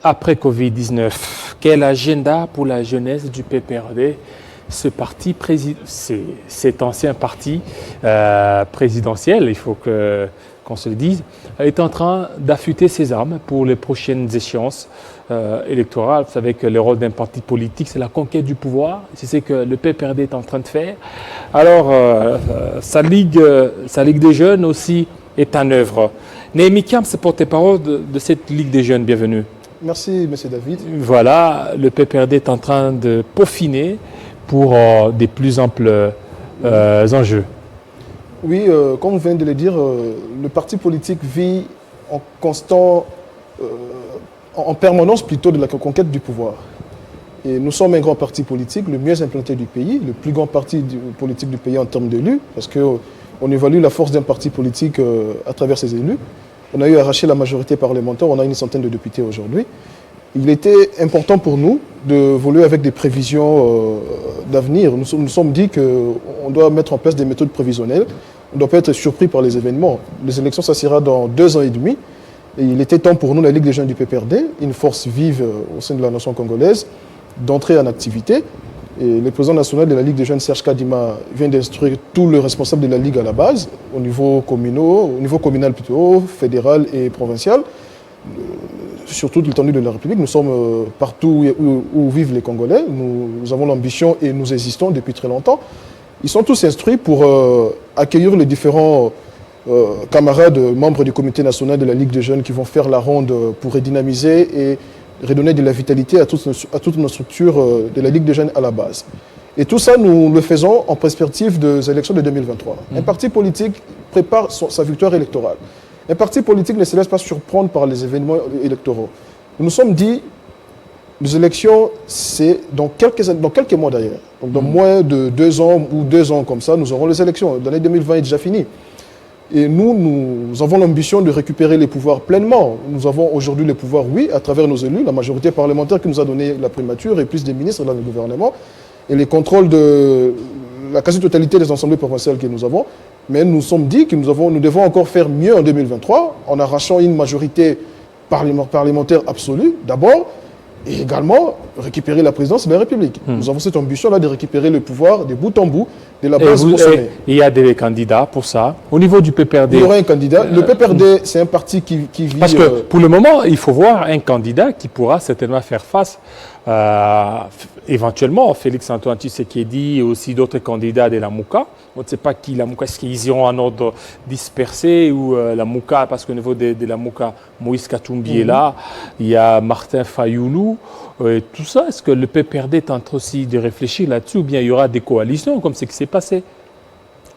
après Covid-19, quel agenda pour la jeunesse du PPRD? Cet ancien parti présidentiel, il faut qu'on se le dise, est en train d'affûter ses armes pour les prochaines échéances électorales. Vous savez que le rôle d'un parti politique, c'est la conquête du pouvoir. C'est ce que le PPRD est en train de faire. Alors, sa ligue des jeunes aussi est en œuvre. Néhémie Kiams, porte-parole de cette Ligue des jeunes, bienvenue. Merci, M. David. Voilà, le PPRD est en train de peaufiner pour des plus amples enjeux. Oui, comme vous venez de le dire, le parti politique vit en en permanence plutôt de la conquête du pouvoir. Et nous sommes un grand parti politique, le mieux implanté du pays, le plus grand parti politique du pays en termes d'élus, parce qu'on évalue la force d'un parti politique à travers ses élus. On a eu arraché la majorité parlementaire, on a une centaine de députés aujourd'hui. Il était important pour nous de voler avec des prévisions d'avenir. Nous sommes dit qu'on doit mettre en place des méthodes prévisionnelles. On ne doit pas être surpris par les événements. Les élections, ça sera dans 2 ans et demi. Et il était temps pour nous, la Ligue des jeunes du PPRD, une force vive au sein de la nation congolaise, d'entrer en activité. Et le président national de la Ligue des jeunes, Serge Kadima, vient d'instruire tous les responsables de la Ligue à la base, au niveau communal plutôt, fédéral et provincial, sur toute l'étendue de la République. Nous sommes partout où vivent les Congolais. Nous avons l'ambition et nous existons depuis très longtemps. Ils sont tous instruits pour accueillir les différents camarades, membres du comité national de la Ligue des jeunes qui vont faire la ronde pour redynamiser et redonner de la vitalité à toutes nos structures de la Ligue des jeunes à la base. Et tout ça, nous le faisons en perspective des élections de 2023. Un parti politique prépare sa victoire électorale. Un parti politique ne se laisse pas surprendre par les événements électoraux. Nous nous sommes dit, les élections, c'est dans quelques mois d'ailleurs. Donc dans moins de 2 ans ou 2 ans comme ça, nous aurons les élections. L'année 2020 est déjà finie. Et nous avons l'ambition de récupérer les pouvoirs pleinement. Nous avons aujourd'hui les pouvoirs, oui, à travers nos élus, la majorité parlementaire qui nous a donné la primature et plus des ministres dans le gouvernement, et les contrôles de la quasi-totalité des assemblées provinciales que nous avons. Mais nous sommes dit que nous devons encore faire mieux en 2023, en arrachant une majorité parlementaire absolue, d'abord, et également récupérer la présidence de la République. Nous avons cette ambition-là de récupérer le pouvoir de bout en bout, de la base au sommet. Il y a des candidats pour ça. Au niveau du PPRD... Il y aura un candidat. Le PPRD, c'est un parti qui vit... Parce que pour le moment, il faut voir un candidat qui pourra certainement faire face éventuellement Félix-Antoine Tshisekedi et aussi d'autres candidats de la Mouka. On ne sait pas qui la Mouka, est-ce qu'ils iront en ordre dispersé ou la Mouka, parce qu'au niveau de la Mouka, Moïse Katumbi est là, il y a Martin Fayoulou, tout ça. Est-ce que le PPRD est en train aussi de réfléchir là-dessus ou bien il y aura des coalitions comme ce qui s'est passé?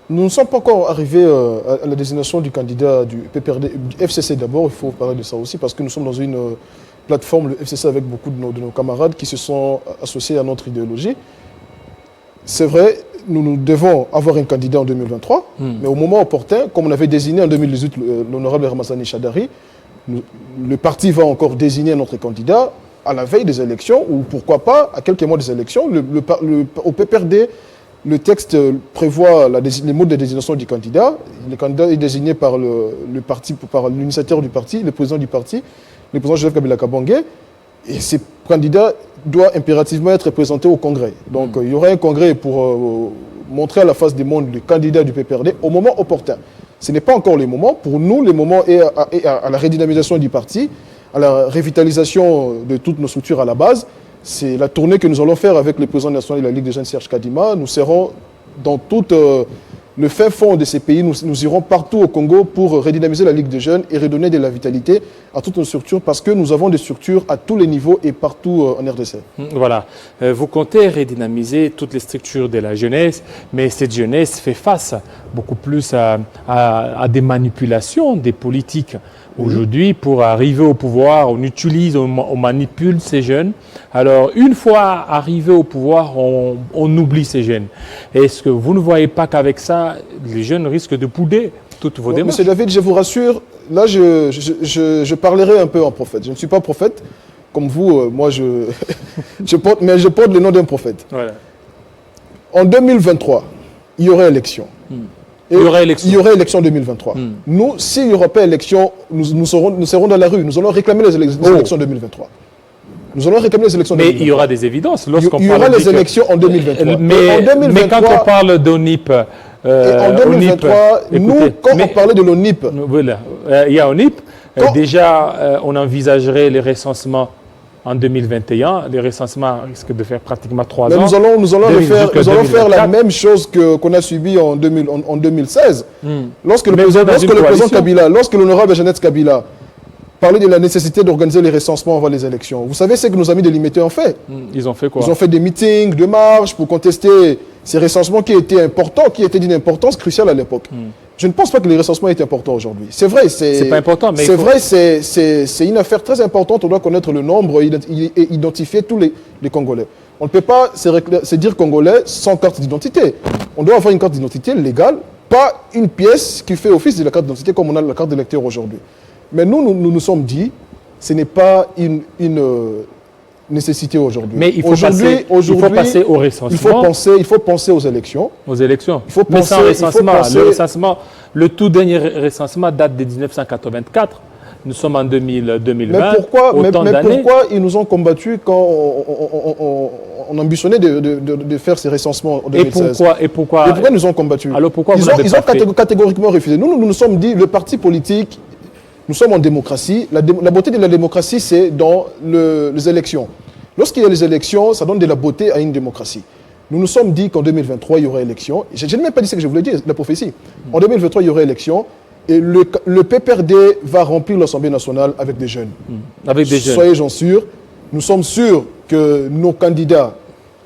Nous ne sommes pas encore arrivés à la désignation du candidat du PPRD, du FCC d'abord, il faut parler de ça aussi, parce que nous sommes dans une plateforme, le FCC, avec beaucoup de nos camarades qui se sont associés à notre idéologie. C'est vrai, nous devons avoir un candidat en 2023, mais au moment opportun, comme on avait désigné en 2018 l'honorable Ramazani Chadari, le parti va encore désigner notre candidat à la veille des élections, ou pourquoi pas à quelques mois des élections. Au PPRD, le texte prévoit les modes de désignation du candidat. Le candidat est désigné par l'initiateur du parti, le président du parti, le président Joseph Kabila Kabange, et ce candidat doit impérativement être présenté au Congrès. Donc il y aura un Congrès pour montrer à la face du monde le candidat du PPRD au moment opportun. Ce n'est pas encore le moment. Pour nous, le moment est à la redynamisation du parti, à la revitalisation de toutes nos structures à la base. C'est la tournée que nous allons faire avec le président national de la Ligue des jeunes, Serge Kadima. Nous serons dans tout le fin fond de ces pays. Nous irons partout au Congo pour redynamiser la Ligue des jeunes et redonner de la vitalité à toutes nos structures, parce que nous avons des structures à tous les niveaux et partout en RDC. Voilà. Vous comptez redynamiser toutes les structures de la jeunesse, mais cette jeunesse fait face beaucoup plus à des manipulations des politiques. Aujourd'hui, pour arriver au pouvoir, on manipule ces jeunes. Alors, une fois arrivé au pouvoir, on oublie ces jeunes. Est-ce que vous ne voyez pas qu'avec ça, les jeunes risquent de bouder toutes vos démarches? Monsieur David, je vous rassure, là, je parlerai un peu en prophète. Je ne suis pas prophète, comme vous, moi, je porte le nom d'un prophète. Voilà. En 2023, il y aurait élection. Il y aurait élection en 2023. Nous, s'il n'y aura pas élection, nous serons dans la rue. Nous allons réclamer les élections 2023. Nous allons réclamer les élections en Mais 2023. il y aura des évidences. Il y aura les élections en 2023. Mais quand on parle d'ONIP, en 2023, quand on parlait de l'ONIP, voilà, il y a ONIP. Déjà, on envisagerait les recensements en 2021. Les recensements risquent de faire pratiquement 3 ans. Nous allons faire la même chose qu'on a subi en 2016. Lorsque le président Kabila, lorsque l'honorable Jeannette Kabila parlait de la nécessité d'organiser les recensements avant les élections. Vous savez ce que nos amis délimités ont fait? Ils ont fait quoi? Ils ont fait des meetings, des marches pour contester ces recensements qui étaient importants, qui étaient d'une importance cruciale à l'époque. Je ne pense pas que les recensements étaient importants aujourd'hui. C'est vrai, c'est pas important, mais c'est vrai, c'est une affaire très importante. On doit connaître le nombre et identifier tous les Congolais. On ne peut pas se dire Congolais sans carte d'identité. On doit avoir une carte d'identité légale, pas une pièce qui fait office de la carte d'identité comme on a la carte d'électeur aujourd'hui. Mais nous sommes dit, ce n'est pas une nécessité aujourd'hui. Mais il faut passer au recensement. Il faut penser aux élections. Aux élections. Il faut penser, mais sans recensement, le tout dernier recensement date de 1984. Nous sommes en 2020. Mais pourquoi ils nous ont combattus quand on ambitionnait de faire ces recensements en 2016? Et pourquoi ils nous ont combattus? Alors pourquoi ils ont catégoriquement refusé. Nous nous sommes dit, le parti politique, nous sommes en démocratie. La beauté de la démocratie, c'est dans les élections. Lorsqu'il y a les élections, ça donne de la beauté à une démocratie. Nous nous sommes dit qu'en 2023, il y aurait élection. Je n'ai même pas dit ce que je voulais dire, la prophétie. En 2023, il y aurait élection. Et le PPRD va remplir l'Assemblée nationale avec des jeunes. Soyez-en sûrs. Nous sommes sûrs que nos candidats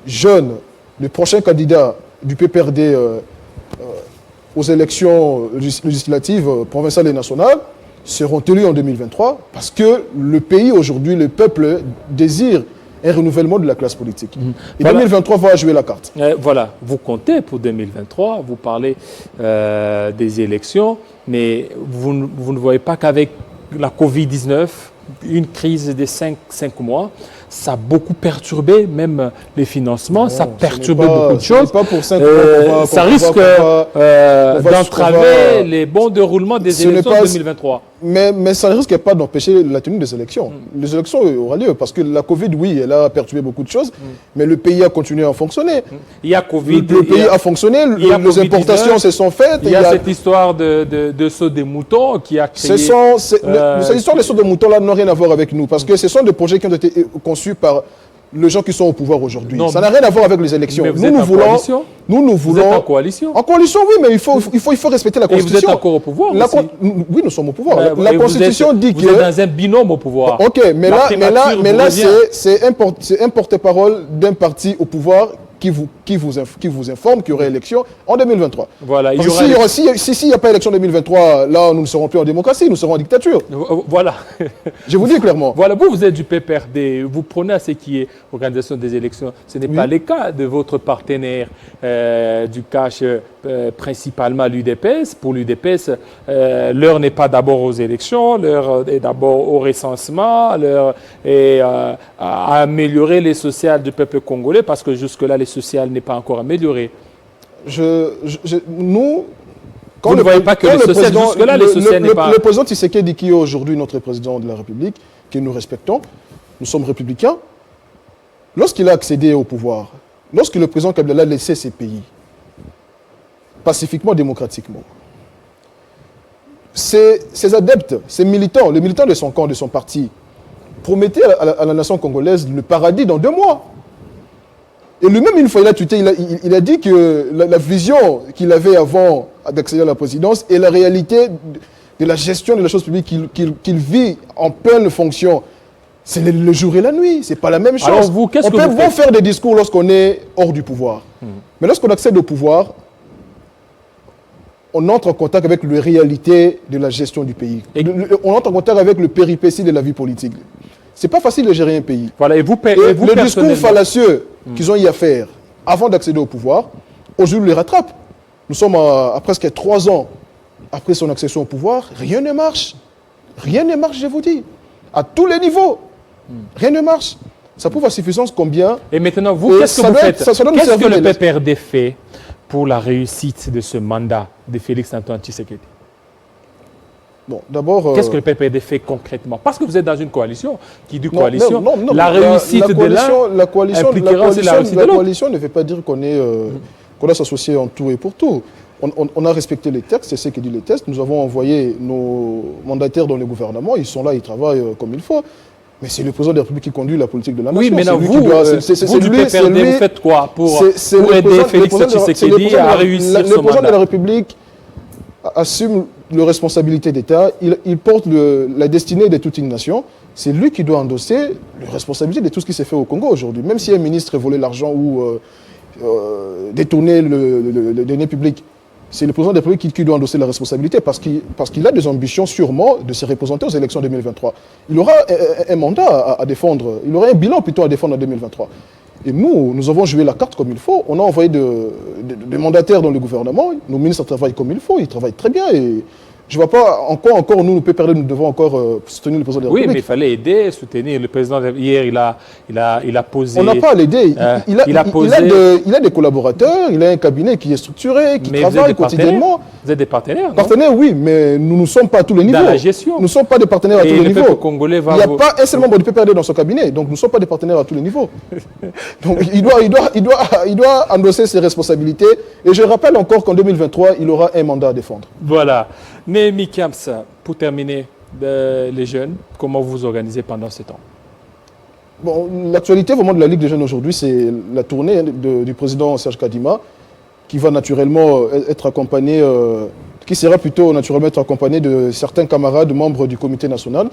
jeunes, les prochains candidats du PPRD aux élections législatives provinciales et nationales, seront élus en 2023 parce que le pays aujourd'hui, le peuple désire un renouvellement de la classe politique. Et voilà. 2023 va jouer la carte. Voilà, vous comptez pour 2023, vous parlez des élections, mais vous ne voyez pas qu'avec la Covid-19, une crise de 5 mois, ça a beaucoup perturbé même les financements, non, ça a perturbé beaucoup de choses. Pas pour 5 mois ça risque d'entraver les bons déroulements des élections de 2023. Mais ça ne risque pas d'empêcher la tenue des élections. Les élections auront lieu parce que la Covid, oui, elle a perturbé beaucoup de choses, mais le pays a continué à fonctionner. Il y a Covid. Le pays a fonctionné, les importations se sont faites. Il y a cette histoire de saut des moutons qui a créé... Cette histoire de saut des moutons-là n'a rien à voir avec nous parce que ce sont des projets qui ont été conçus par les gens qui sont au pouvoir aujourd'hui. Ça n'a rien à voir avec les élections. Mais nous voulons... Vous êtes en coalition? En coalition, oui, mais il faut respecter la Constitution. Et vous êtes encore au pouvoir aussi. Oui, nous sommes au pouvoir. La Constitution dit que... Vous êtes dans un binôme au pouvoir. Ok, mais là c'est un porte-parole d'un parti au pouvoir qui vous informe qu'il y aura élection en 2023. Voilà, s'il n'y a pas élection en 2023, là, nous ne serons plus en démocratie, nous serons en dictature. Voilà. Je vous dis clairement. Voilà, vous êtes du PPRD, vous prenez à ce qui est organisation des élections. Ce n'est pas le cas de votre partenaire du cash, principalement l'UDPS. Pour l'UDPS, l'heure n'est pas d'abord aux élections, l'heure est d'abord au recensement, l'heure est à améliorer les sociales du peuple congolais, parce que jusque-là, les sociales n'est pas encore amélioré. Nous, vous ne voyez pas que les sociales, jusque-là, les sociales n'est pas... Le président Tshisekedi, qui est aujourd'hui notre président de la République, que nous respectons, nous sommes républicains, lorsqu'il a accédé au pouvoir, lorsque le président Kabila a laissé ces pays, pacifiquement, démocratiquement, ses adeptes, ses militants, les militants de son camp, de son parti, promettaient à la nation congolaise le paradis dans 2 mois. Et lui-même, une fois, il a dit que la vision qu'il avait avant d'accéder à la présidence et la réalité de la gestion de la chose publique qu'il vit en pleine fonction, c'est le jour et la nuit. Ce n'est pas la même chose. Alors vous, on peut faire des discours lorsqu'on est hors du pouvoir. Mais lorsqu'on accède au pouvoir, on entre en contact avec la réalité de la gestion du pays. On entre en contact avec le péripétie de la vie politique. Ce n'est pas facile de gérer un pays. Voilà, le discours fallacieux qu'ils ont eu à faire avant d'accéder au pouvoir, aujourd'hui, les rattrape. Nous sommes à presque 3 ans après son accession au pouvoir. Rien ne marche. Rien ne marche, je vous dis. À tous les niveaux. Rien ne marche. Ça prouve à suffisance combien... Et maintenant, vous, qu'est-ce que vous faites? Qu'est-ce que le PPRD fait pour la réussite de ce mandat de Félix-Antoine Tshisekedi? Bon, d'abord... Qu'est-ce que le PPRD fait concrètement? Parce que vous êtes dans une coalition qui dit Non, coalition. non, non, la réussite de la coalition, impliquera aussi la réussite de l'autre. coalition ne veut pas dire qu'on doit s'associer en tout et pour tout. On a respecté les textes, c'est ce que dit les textes. Nous avons envoyé nos mandataires dans le gouvernement, ils sont là, ils travaillent comme il faut. Mais c'est le président de la République qui conduit la politique de la nation. Oui, mais non, vous, c'est du lui, PPRD, vous faites quoi pour aider Félix Tshisekedi à réussir son Le président de la mandat? République assume les responsabilités d'État, il porte la destinée de toute une nation. C'est lui qui doit endosser les responsabilités de tout ce qui s'est fait au Congo aujourd'hui. Même si un ministre volait l'argent ou détourné le denier public, c'est le président de la République qui doit endosser la responsabilité parce qu'il a des ambitions sûrement de se représenter aux élections 2023. Il aura un mandat à défendre, il aura un bilan plutôt à défendre en 2023. Et nous avons joué la carte comme il faut. On a envoyé des mandataires dans le gouvernement. Nos ministres travaillent comme il faut, ils travaillent très bien. Et je ne vois pas encore nous PPRD, nous devons encore soutenir le président de la République. Oui, mais il fallait aider, soutenir. Le président, hier, il a posé... On n'a pas à l'aider. Il a des collaborateurs, il a un cabinet qui est structuré, qui travaille quotidiennement. Vous êtes des partenaires, non? Partenaires, oui, mais nous ne sommes pas à tous les niveaux. Dans la gestion. Nous ne sommes pas des partenaires à tous les niveaux. Congolais il n'y a pas un seul membre du PPRD dans son cabinet, donc nous ne sommes pas des partenaires à tous les niveaux. Donc il doit endosser ses responsabilités. Et je rappelle encore qu'en 2023, il aura un mandat à défendre. Voilà. Néhémie Kiams, pour terminer, les jeunes, comment vous vous organisez pendant ce temps? Bon, l'actualité vraiment de la Ligue des jeunes aujourd'hui, c'est la tournée du président Serge Kadima, qui va naturellement être accompagné, qui sera plutôt naturellement être accompagné de certains camarades membres du comité national.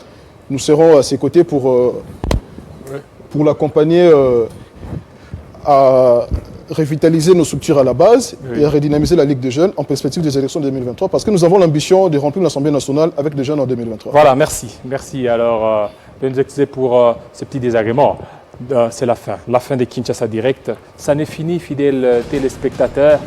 Nous serons à ses côtés pour l'accompagner à revitaliser nos structures à la base et à redynamiser la Ligue des jeunes en perspective des élections de 2023 parce que nous avons l'ambition de remplir l'Assemblée nationale avec des jeunes en 2023. Voilà, merci. Merci. Alors, de nous excuser pour ces petits désagréments. C'est la fin de Kinshasa Direct. Ça n'est fini, fidèles téléspectateurs.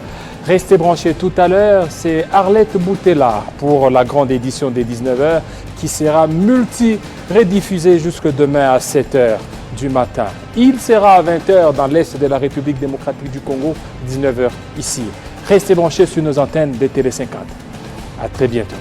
Restez branchés tout à l'heure. C'est Arlette Boutella pour la grande édition des 19h qui sera multi-rediffusée jusque demain à 7h du matin. Il sera à 20h dans l'Est de la République démocratique du Congo, 19h ici. Restez branchés sur nos antennes de Télé 50. À très bientôt.